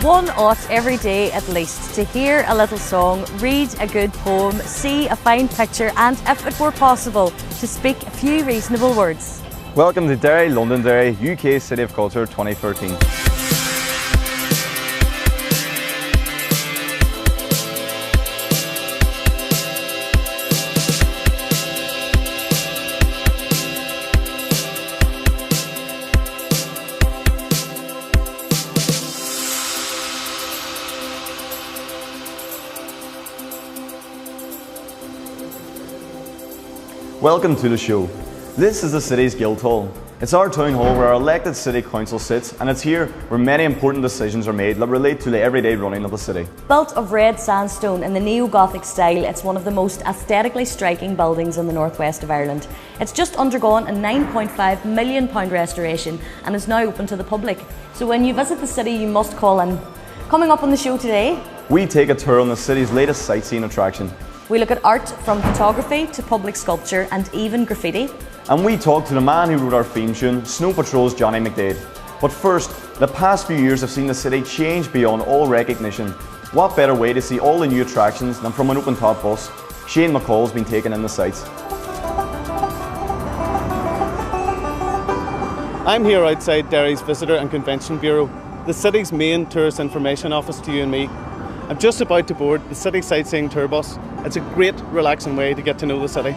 One ought every day at least to hear a little song, read a good poem, see a fine picture and, if it were possible, to speak a few reasonable words. Welcome to Derry, Londonderry, UK City of Culture 2013. Welcome to the show. This is the city's Guildhall. It's our town hall where our elected city council sits, and it's here where many important decisions are made that relate to the everyday running of the city. Built of red sandstone in the neo-Gothic style, it's one of the most aesthetically striking buildings in the northwest of Ireland. It's just undergone a £9.5 million restoration and is now open to the public. So when you visit the city, you must call in. Coming up on the show today, we take a tour on the city's latest sightseeing attraction. We look at art from photography to public sculpture and even graffiti. And we talk to the man who wrote our theme tune, Snow Patrol's Johnny McDade. But first, the past few years have seen the city change beyond all recognition. What better way to see all the new attractions than from an open-top bus? Shane McCall's been taken in the sights. I'm here outside Derry's Visitor and Convention Bureau, the city's main tourist information office to you and me. I'm just about to board the city sightseeing tour bus. It's a great, relaxing way to get to know the city.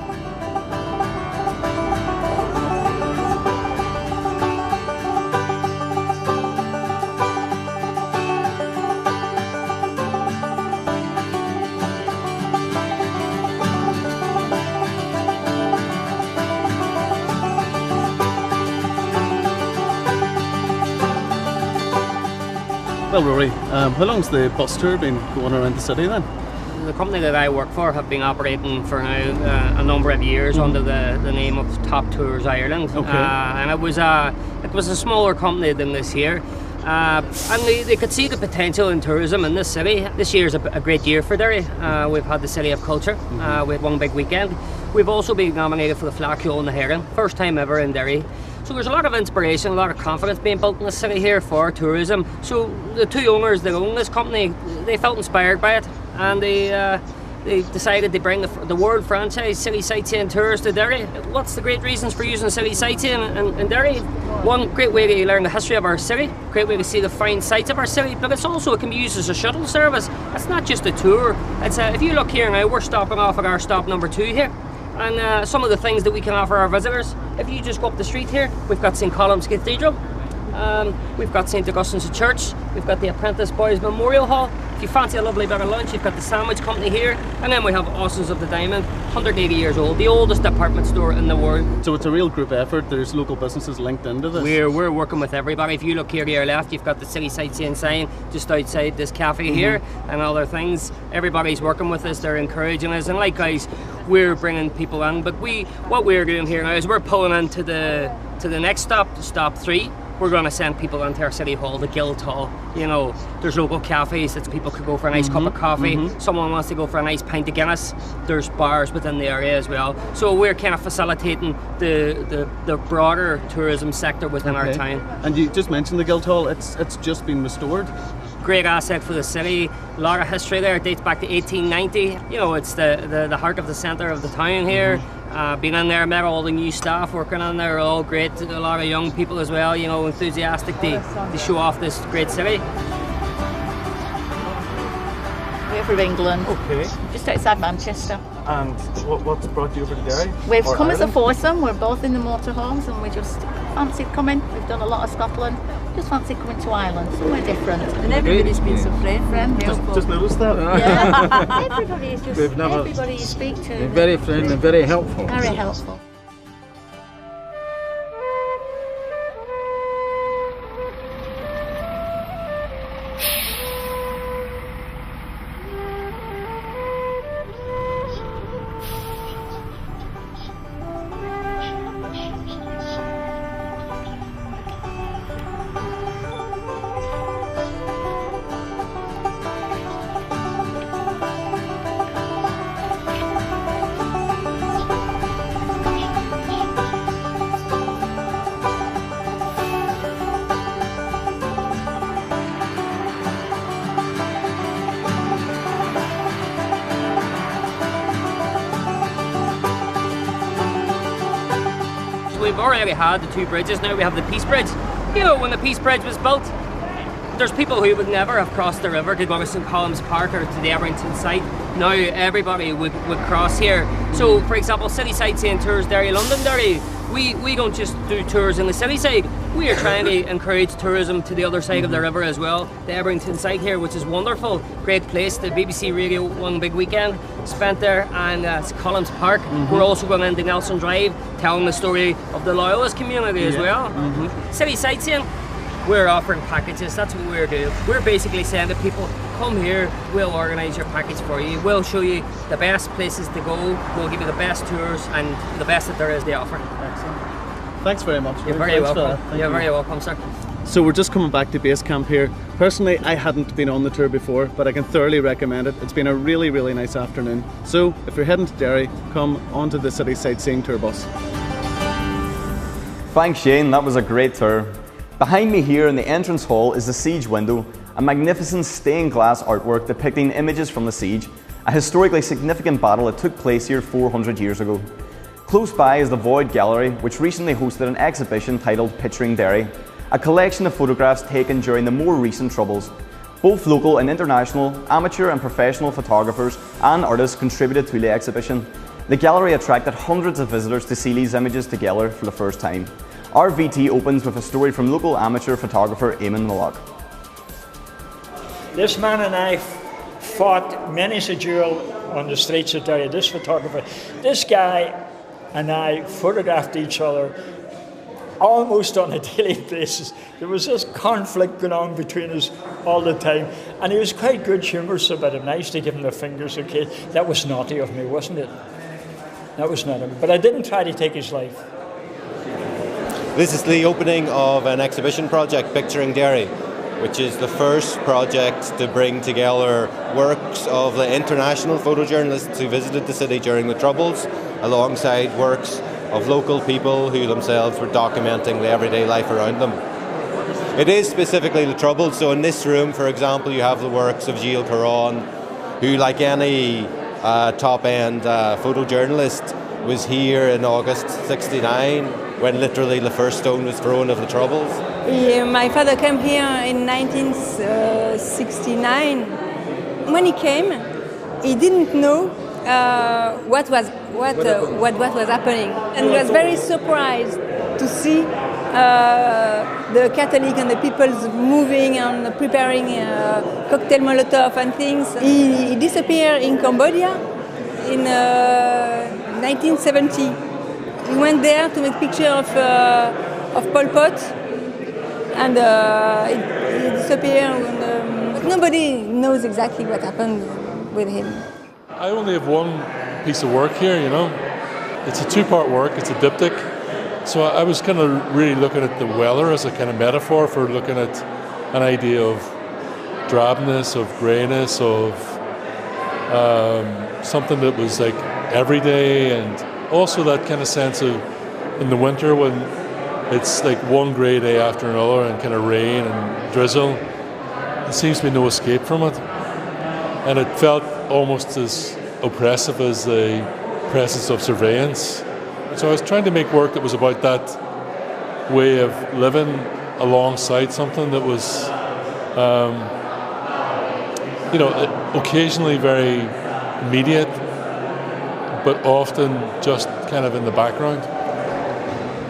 Well, Rory, how long's the bus tour been going around the city then? The company that I work for have been operating for now a number of years under the name of Top Tours Ireland. Okay. And it was a smaller company than this year. And they could see the potential in tourism in this city. This year's a great year for Derry. We've had the City of Culture. We had one big weekend. We've also been nominated for the Flag Show and the Heron, first time ever in Derry. So there's a lot of inspiration, a lot of confidence being built in the city here for tourism. So the two owners that own this company, they felt inspired by it, and they decided to bring the world franchise City Sightseeing Tours to Derry. What's the great reasons for using City Sightseeing in Derry? One, great way to learn the history of our city, great way to see the fine sights of our city, but it can be used as a shuttle service. It's not just a tour. If you look here now, we're stopping off at our stop number 2 here. And some of the things that we can offer our visitors, if you just go up the street here, we've got St Columb's Cathedral, we've got St Augustine's Church, we've got the Apprentice Boys Memorial Hall. If you fancy a lovely bit of lunch, you've got the Sandwich Company here, and then we have Austin's of the Diamond, 180 years old, the oldest department store in the world. So it's a real group effort. There's local businesses linked into this. We're working with everybody. If you look here to your left, you've got the City Sightseeing sign just outside this cafe here, and other things. Everybody's working with us, they're encouraging us, and like guys, we're bringing people in. But what we're doing here now is we're pulling into the next stop, stop 3. We're going to send people into our city hall, the Guildhall. You know, there's local cafes that people could go for a nice cup of coffee. Someone wants to go for a nice pint of Guinness. There's bars within the area as well. So we're kind of facilitating the broader tourism sector within our town. And you just mentioned the Guildhall. It's just been restored. Great asset for the city. A lot of history there. It dates back to 1890. You know, it's the heart of the centre of the town here. Been in there, met all the new staff working on there, all great. A lot of young people as well, you know, enthusiastic to show off this great city. We're from England, just outside Manchester. And what's brought you over to Derry? We've come as a foursome. We're both in the motorhomes, and we just fancied coming. We've done a lot of Scotland. Just fancied coming to Ireland, somewhere different. And everybody's been so friendly. Just noticed that. Yeah, everybody is just everybody you speak to. They're very friendly, very helpful. Very helpful. already had the two bridges, now we have the Peace Bridge. You know, when the Peace Bridge was built, there's people who would never have crossed the river to go to St Colum's Park or to the Everington site. Now everybody would cross here. So, for example, city sightseeing tours, Derry, Londonderry, we don't just do tours in the city side. We are trying to encourage tourism to the other side of the river as well. The Everington site here, which is wonderful, great place. The BBC Radio One Big Weekend spent there, and St Colum's Park. We're also going into Nelson Drive, telling the story of the Loyalist community as well. City sightseeing, we're offering packages. That's what we're doing. We're basically saying to people, come here, we'll organise your package for you. We'll show you the best places to go. We'll give you the best tours and the best that there is to offer. Excellent. Thanks very much. You're very welcome. You're very welcome, sir. So we're just coming back to base camp here. Personally, I hadn't been on the tour before, but I can thoroughly recommend it. It's been a really, really nice afternoon. So if you're heading to Derry, come onto the city sightseeing tour bus. Thanks Shane, that was a great tour. Behind me here in the entrance hall is the siege window, a magnificent stained glass artwork depicting images from the siege, a historically significant battle that took place here 400 years ago. Close by is the Void Gallery, which recently hosted an exhibition titled Picturing Derry, a collection of photographs taken during the more recent Troubles. Both local and international, amateur and professional photographers and artists contributed to the exhibition. The gallery attracted hundreds of visitors to see these images together for the first time. Our VT opens with a story from local amateur photographer Eamon Mallock. This man and I fought many a duel on the streets of Derry. This photographer, this guy and I photographed each other almost on a daily basis. There was this conflict going on between us all the time, and he was quite good humorous about it. Nice to give him the fingers, okay. That was naughty of me, wasn't it? That was naughty of me. But I didn't try to take his life. This is the opening of an exhibition project, Picturing Derry, which is the first project to bring together works of the international photojournalists who visited the city during the Troubles, alongside works of local people who themselves were documenting the everyday life around them. It is specifically the Troubles, so in this room, for example, you have the works of Gilles Caron, who, like any top-end photojournalist, was here in August '69, when literally the first stone was thrown of the Troubles. My father came here in 1969. When he came, he didn't know what was happening, and he was very surprised to see the Catholic and the people moving and preparing cocktail Molotov and things. He disappeared in Cambodia in 1970. He went there to make picture of Pol Pot, and he disappeared. But nobody knows exactly what happened with him. I only have one piece of work here, you know. It's a two-part work, it's a diptych. So I was kind of really looking at the weather as a kind of metaphor for looking at an idea of drabness, of greyness, of something that was like everyday, and also that kind of sense of in the winter when it's like one grey day after another and kind of rain and drizzle, there seems to be no escape from it. And it felt almost as oppressive as the presence of surveillance. So I was trying to make work that was about that way of living alongside something that was, occasionally very immediate, but often just kind of in the background.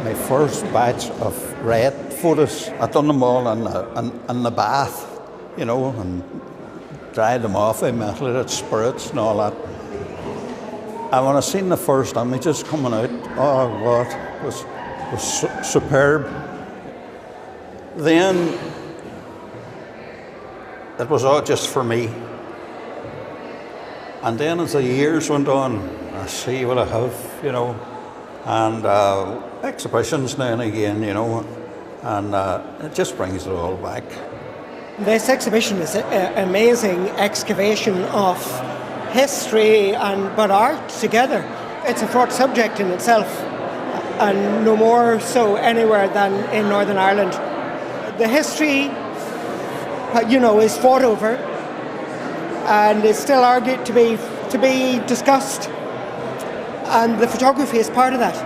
My first batch of red photos, I done them all in the bath, you know, and dried them off, I methylated spirits and all that. And when I seen the first images coming out, oh God, it was superb. Then it was all just for me. And then as the years went on, I see what I have, you know, and exhibitions now and again, you know, and it just brings it all back. This exhibition is an amazing excavation of history but art together. It's a fraught subject in itself, and no more so anywhere than in Northern Ireland. The history, you know, is fought over and is still argued to be discussed, and the photography is part of that.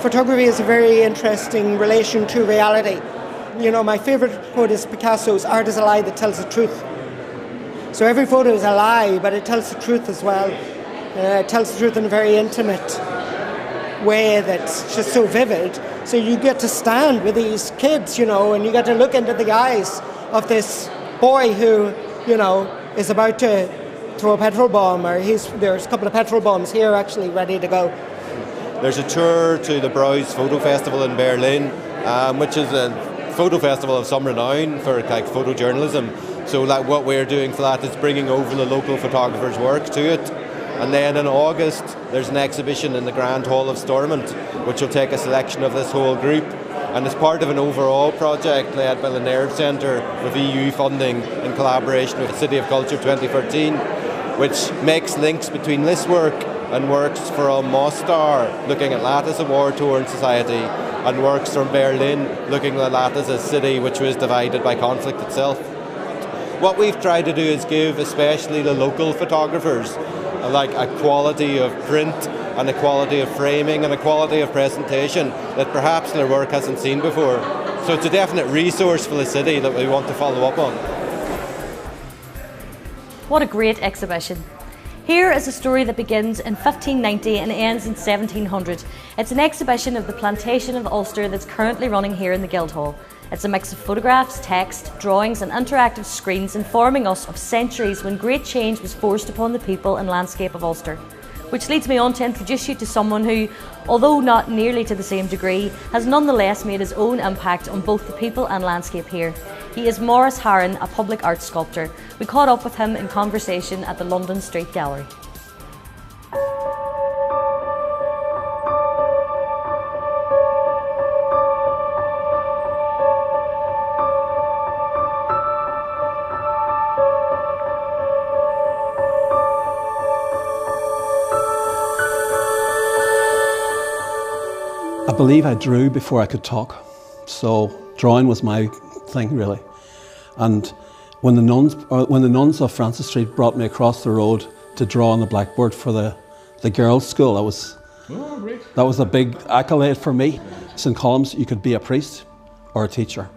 photography is a very interesting relation to reality. You know, my favourite quote is Picasso's, "Art is a lie that tells the truth." So every photo is a lie, but it tells the truth as well. It tells the truth in a very intimate way that's just so vivid. So you get to stand with these kids, you know, and you get to look into the eyes of this boy who, you know, is about to throw a petrol bomb, or there's a couple of petrol bombs here actually ready to go. There's a tour to the Breuss Photo Festival in Berlin, which is a photo festival of some renown for like photojournalism. So like what we're doing for that is bringing over the local photographers' work to it. And then in August there's an exhibition in the Grand Hall of Stormont which will take a selection of this whole group, and it's part of an overall project led by the Nerve Centre with EU funding in collaboration with the City of Culture 2013, which makes links between this work and works from Mostar looking at Lattis, a war-torn society, and works from Berlin looking at Lattis, a city which was divided by conflict itself. What we've tried to do is give especially the local photographers like a quality of print and a quality of framing and a quality of presentation that perhaps their work hasn't seen before. So it's a definite resource for the city that we want to follow up on. What a great exhibition. Here is a story that begins in 1590 and ends in 1700. It's an exhibition of the plantation of Ulster that's currently running here in the Guildhall. It's a mix of photographs, text, drawings and interactive screens informing us of centuries when great change was forced upon the people and landscape of Ulster. Which leads me on to introduce you to someone who, although not nearly to the same degree, has nonetheless made his own impact on both the people and landscape here. He is Maurice Harron, a public art sculptor. We caught up with him in conversation at the London Street Gallery. I believe I drew before I could talk, so drawing was my thing really. And when the nuns of Francis Street brought me across the road to draw on the blackboard for the girls' school, that was a big accolade for me. St. Colum's, you could be a priest or a teacher,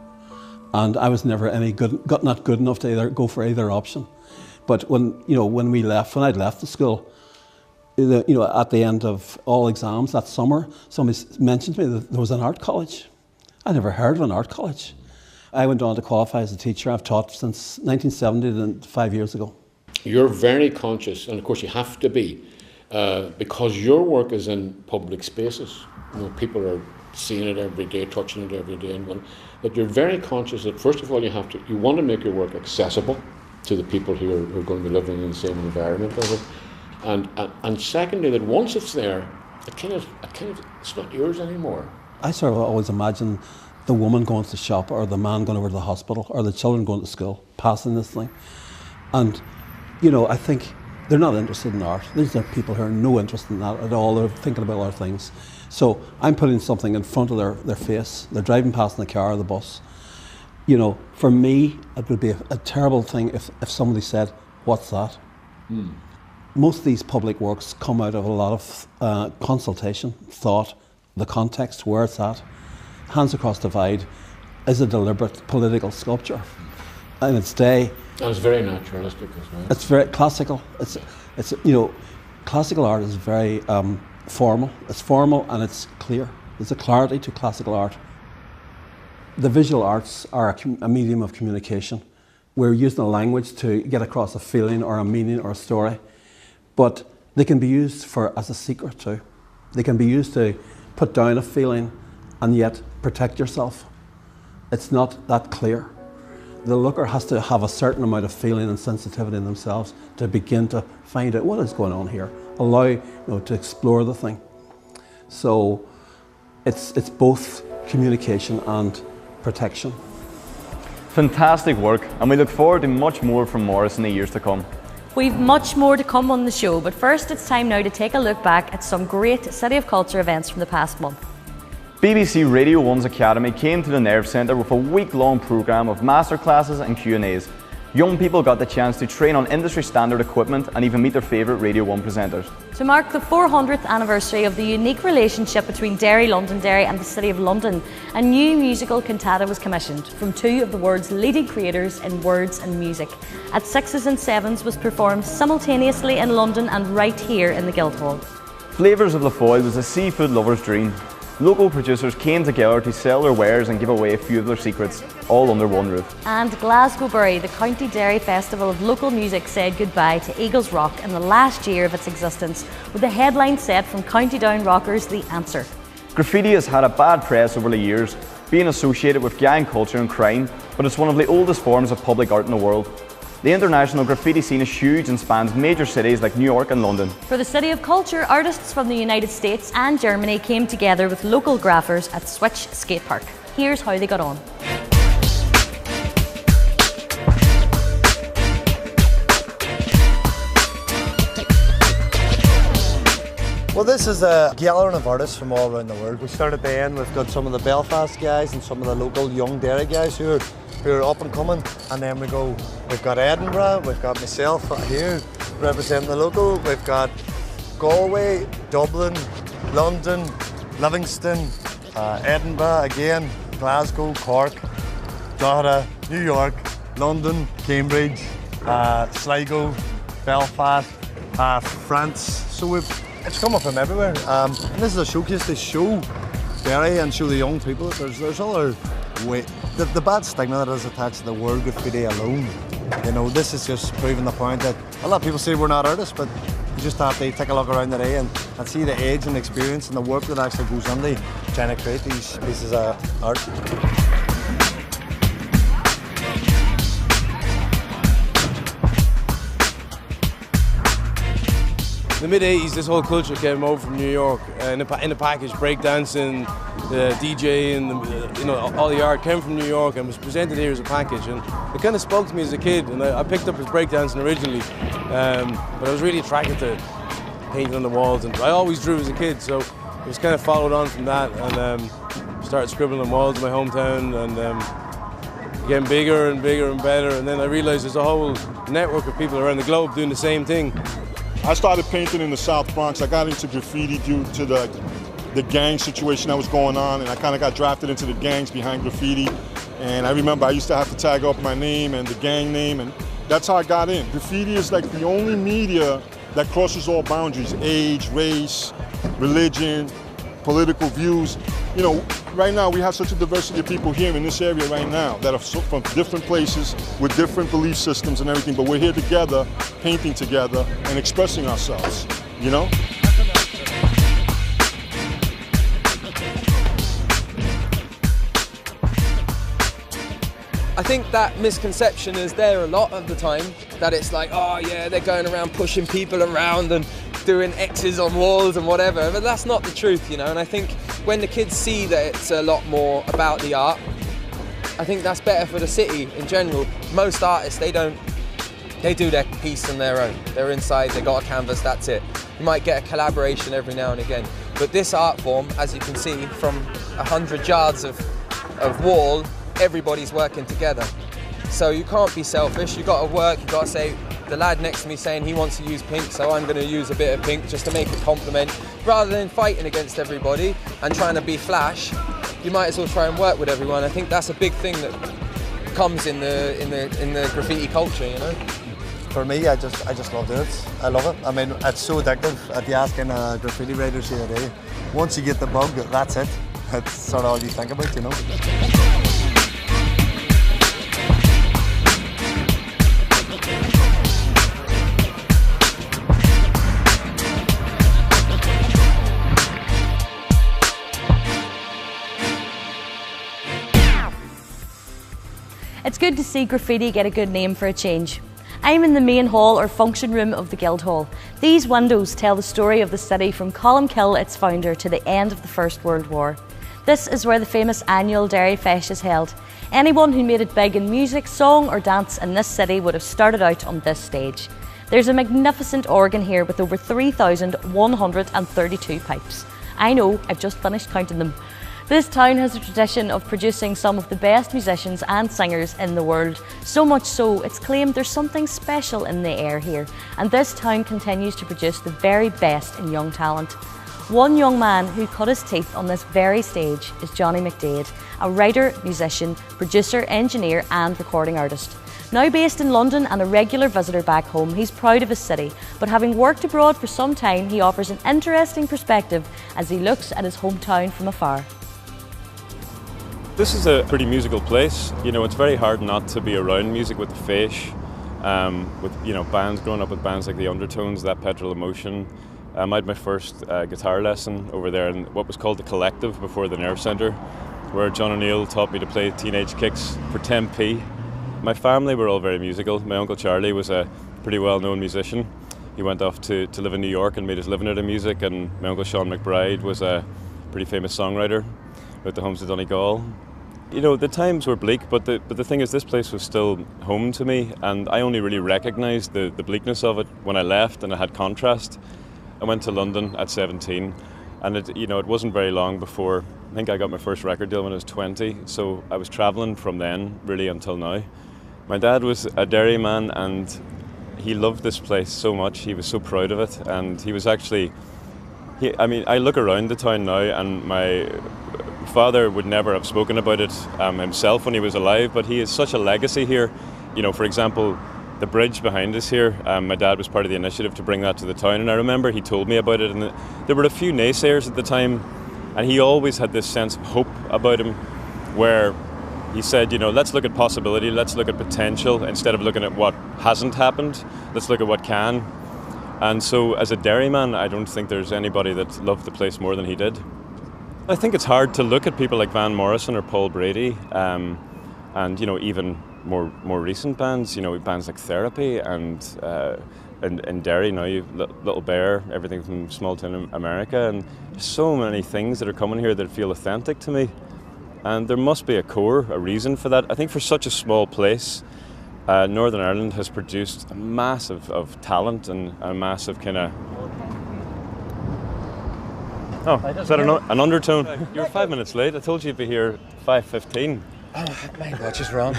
and I was never not good enough to go for either option. But when I'd left the school, at the end of all exams that summer, somebody mentioned to me that there was an art college. I never heard of an art college. I went on to qualify as a teacher. I've taught since 1970, 5 years ago. You're very conscious, and of course you have to be, because your work is in public spaces. People are seeing it every day, touching it every day, but you're very conscious that first of all you want to make your work accessible to the people who are going to be living in the same environment as it. And secondly, that once it's there, it's not yours anymore. I sort of always imagine the woman going to the shop, or the man going over to the hospital, or the children going to school, passing this thing. And, I think they're not interested in art. These are people who are no interest in that at all. They're thinking about other things. So I'm putting something in front of their face. They're driving past in the car or the bus. For me, it would be a terrible thing if somebody said, "What's that?" Most of these public works come out of a lot of consultation, thought, the context, where it's at. Hands Across the Divide is a deliberate political sculpture in its day. And it's very naturalistic as well. It's very classical. Classical art is very formal. It's formal and it's clear. There's a clarity to classical art. The visual arts are a medium of communication. We're using a language to get across a feeling or a meaning or a story. But they can be used as a secret too. They can be used to put down a feeling and yet protect yourself. It's not that clear. The looker has to have a certain amount of feeling and sensitivity in themselves to begin to find out what is going on here. Allow to explore the thing. So it's both communication and protection. Fantastic work, and we look forward to much more from Maurice in the years to come. We've much more to come on the show, but first it's time now to take a look back at some great City of Culture events from the past month. BBC Radio 1's Academy came to the Nerve Centre with a week-long programme of masterclasses and Q&As. Young people got the chance to train on industry standard equipment and even meet their favourite Radio 1 presenters. To mark the 400th anniversary of the unique relationship between Derry, Londonderry and the City of London, a new musical cantata was commissioned from two of the world's leading creators in words and music. At 6s and 7s was performed simultaneously in London and right here in the Guildhall. Flavours of the Foyle was a seafood lover's dream. Local producers came together to sell their wares and give away a few of their secrets, all under one roof. And Glasgowbury, the County Derry Festival of Local Music, said goodbye to Eagles Rock in the last year of its existence, with a headline set from County Down rockers The Answer. Graffiti has had a bad press over the years, being associated with gang culture and crime, but it's one of the oldest forms of public art in the world. The international graffiti scene is huge and spans major cities like New York and London. For the City of Culture, artists from the United States and Germany came together with local graffers at Switch Skate Park. Here's how they got on. Well, this is a gathering of artists from all around the world. We started the end, we've got some of the Belfast guys and some of the local young Derry guys who are up and coming. And then we've got Edinburgh, we've got myself here representing the local, we've got Galway, Dublin, London, Livingston, Edinburgh again, Glasgow, Cork, Drogheda, New York, London, Cambridge, Sligo, Belfast, France. So it's coming from everywhere. And this is a showcase to show Derry and show the young people that there's other way. The bad stigma that is attached to the word graffiti alone. You know, this is just proving the point that a lot of people say we're not artists, but you just have to take a look around today and see the age and experience and the work that actually goes into trying to create these pieces of art. In the mid-80s, this whole culture came over from New York in a package. Breakdancing, the DJ, and all the art came from New York and was presented here as a package. And it kind of spoke to me as a kid. And I picked up as breakdancing originally, but I was really attracted to painting on the walls. And I always drew as a kid, so it was kind of followed on from that. And started scribbling on walls in my hometown, and getting bigger and bigger and better. And then I realised there's a whole network of people around the globe doing the same thing. I started painting in the South Bronx. I got into graffiti due to the gang situation that was going on, and I kind of got drafted into the gangs behind graffiti. And I remember I used to have to tag up my name and the gang name, and that's how I got in. Graffiti is like the only media that crosses all boundaries: age, race, religion, political views. You know, right now we have such a diversity of people here in this area right now that are from different places with different belief systems and everything, but we're here together, painting together and expressing ourselves, you know? I think that misconception is there a lot of the time, that it's like, oh yeah, they're going around pushing people around and doing X's on walls and whatever, but that's not the truth, you know. And I think when the kids see that it's a lot more about the art, I think that's better for the city in general. Most artists, they do their piece on their own. They're inside, they got a canvas, that's it. You might get a collaboration every now and again, but this art form, as you can see, from 100 yards of wall, everybody's working together. So you can't be selfish, you've got to work, you've got to say, the lad next to me saying he wants to use pink, so I'm going to use a bit of pink just to make a compliment. Rather than fighting against everybody and trying to be flash, you might as well try and work with everyone. I think that's a big thing that comes in the graffiti culture, you know. For me, I just love doing it. I love it. I mean, it's so addictive. If you ask any graffiti writers here today, once you get the bug, that's it. That's sort of all you think about, you know. It's good to see graffiti get a good name for a change. I'm in the main hall or function room of the Guildhall. These windows tell the story of the city from Columkill, its founder, to the end of the First World War. This is where the famous annual Derry Feis is held. Anyone who made it big in music, song or dance in this city would have started out on this stage. There's a magnificent organ here with over 3,132 pipes. I know, I've just finished counting them. This town has a tradition of producing some of the best musicians and singers in the world. So much so, it's claimed there's something special in the air here, and this town continues to produce the very best in young talent. One young man who cut his teeth on this very stage is Johnny McDaid, a writer, musician, producer, engineer and recording artist. Now based in London and a regular visitor back home, he's proud of his city, but having worked abroad for some time, he offers an interesting perspective as he looks at his hometown from afar. This is a pretty musical place. You know, it's very hard not to be around music with the Fish, with, you know, bands, growing up with bands like the Undertones, That Petrol Emotion. I had my first guitar lesson over there in what was called the Collective before the Nerve Centre, where John O'Neill taught me to play Teenage Kicks for 10p. My family were all very musical. My Uncle Charlie was a pretty well-known musician. He went off to live in New York and made his living out of music, and my Uncle Sean McBride was a pretty famous songwriter out the homes of Donegal. You know, the times were bleak, but the thing is, this place was still home to me, and I only really recognised the bleakness of it when I left, and I had contrast. I went to London at 17, and it wasn't very long before, I think I got my first record deal when I was 20, so I was travelling from then, really, until now. My dad was a Derry man, and he loved this place so much. He was so proud of it, and he was actually, I look around the town now, and my father would never have spoken about it himself when he was alive, but he has such a legacy here. You know, for example, the bridge behind us here, my dad was part of the initiative to bring that to the town, and I remember he told me about it, and there were a few naysayers at the time, and he always had this sense of hope about him, where he said, you know, let's look at possibility, let's look at potential, instead of looking at what hasn't happened, let's look at what can. And so as a Derry man, I don't think there's anybody that loved the place more than he did. I think it's hard to look at people like Van Morrison or Paul Brady, and you know, even more recent bands. You know, bands like Therapy, and in Derry now you've Little Bear, everything from Small Town America, and there's so many things that are coming here that feel authentic to me. And there must be a reason for that. I think for such a small place, Northern Ireland has produced a massive of talent and a massive kind of. Oh, is that an undertone? You were 5 minutes late. I told you you'd be here 5:15. Oh, my watch is wrong.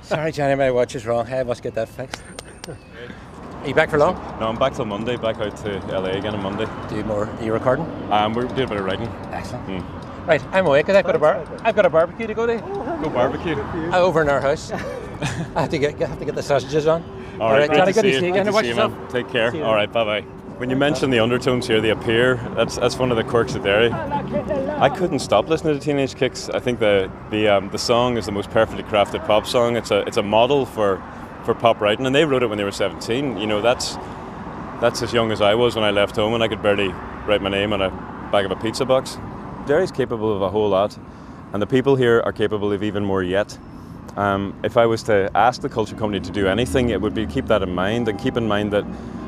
Sorry, Johnny, my watch is wrong. I must get that fixed. Are you back for long? No, I'm back till Monday. Back out to LA again on Monday. Are you recording? We're doing a bit of writing. Excellent. Right, I'm awake because I've got a barbecue to go to. Go barbecue. Over in our house. I have to get the sausages on. All right, Johnny, good to see you again. again. Watch yourself. Take care. All right, bye bye. When you mention the undertones here, they appear. That's one of the quirks of Derry. I couldn't stop listening to Teenage Kicks. I think the song is the most perfectly crafted pop song. It's a model for pop writing, and they wrote it when they were 17. You know, that's as young as I was when I left home, and I could barely write my name on a bag of a pizza box. Derry's capable of a whole lot, and the people here are capable of even more yet. If I was to ask the culture company to do anything, it would be keep that in mind, and keep in mind that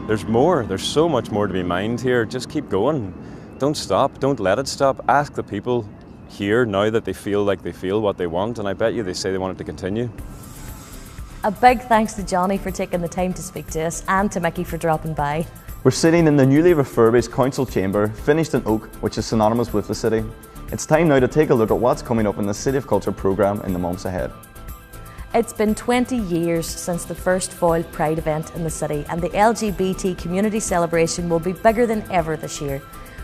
there's more. There's so much more to be mined here. Just keep going. Don't stop. Don't let it stop. Ask the people here now that they feel like they feel what they want, and I bet you they say they want it to continue. A big thanks to Johnny for taking the time to speak to us, and to Mickey for dropping by. We're sitting in the newly refurbished council chamber, finished in oak, which is synonymous with the city. It's time now to take a look at what's coming up in the City of Culture programme in the months ahead. It's been 20 years since the first Foyle Pride event in the city, and the LGBT community celebration will be bigger than ever this year.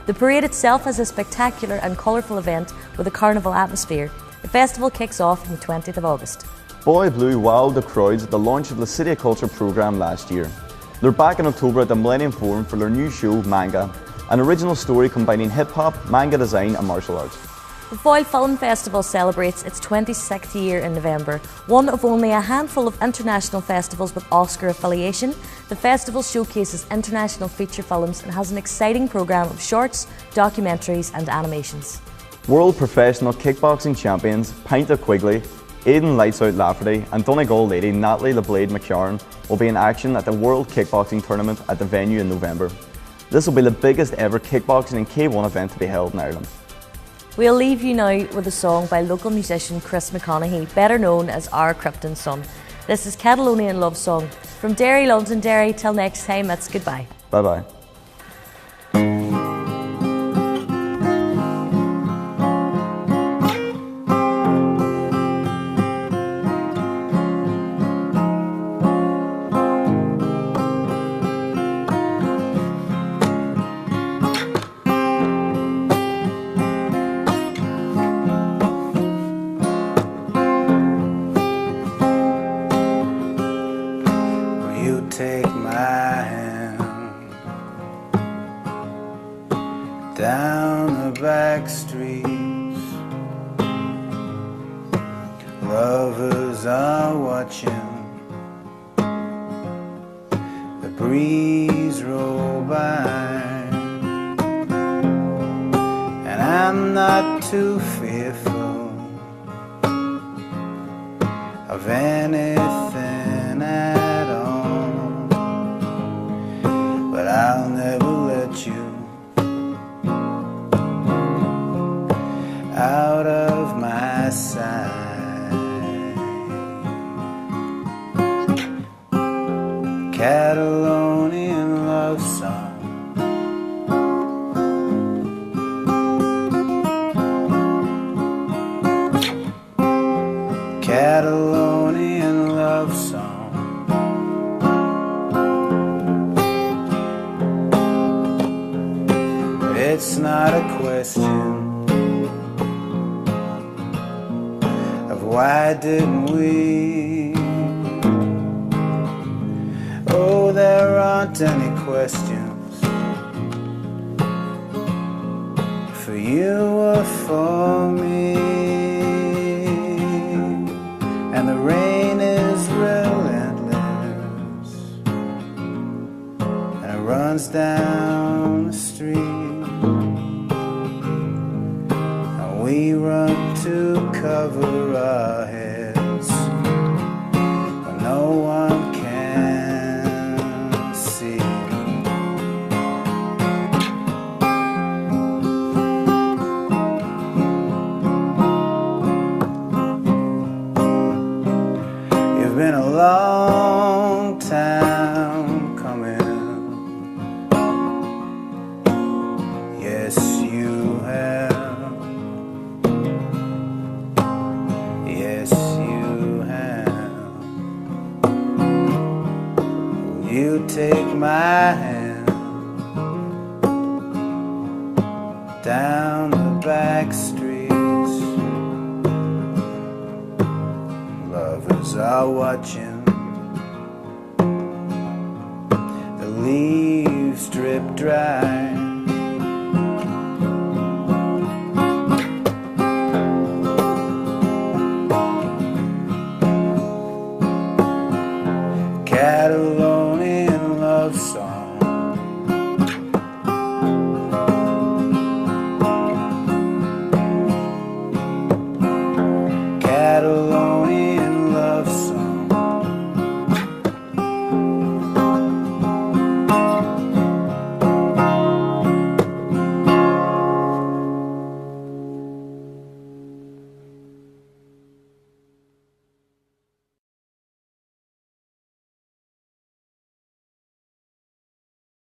The parade itself is a spectacular and colourful event with a carnival atmosphere. The festival kicks off on the 20th of August. Boy Blue wowed the crowds at the launch of the City of Culture programme last year. They're back in October at the Millennium Forum for their new show, Manga, an original story combining hip-hop, manga design and martial arts. The Foyle Film Festival celebrates its 26th year in November. One of only a handful of international festivals with Oscar affiliation, the festival showcases international feature films and has an exciting programme of shorts, documentaries and animations. World professional kickboxing champions Pint of Quigley, Aidan Lights Out Lafferty and Donegal lady Natalie the Blade McCarran will be in action at the World Kickboxing Tournament at the venue in November. This will be the biggest ever kickboxing and K1 event to be held in Ireland. We'll leave you now with a song by local musician Chris McConaughey, better known as Our Krypton Son. This is Catalonian Love Song. From Derry, Londonderry, till next time, it's goodbye. Bye bye. take my hand down the back streets. Lovers are watching the breeze roll by, and I'm not too fearful of anything at all, but I'll never let you out of my sight. Catalonian love song. Catalonian love song. It's not a question of why didn't we. Oh, there aren't any questions for you or for me. And the rain is relentless, and it runs down the street, and we run to cover our heads when no one can see. You've been a long time coming, yes you have, yes you have. You take my hand down the back streets. Lovers are watching the leaves drip dry,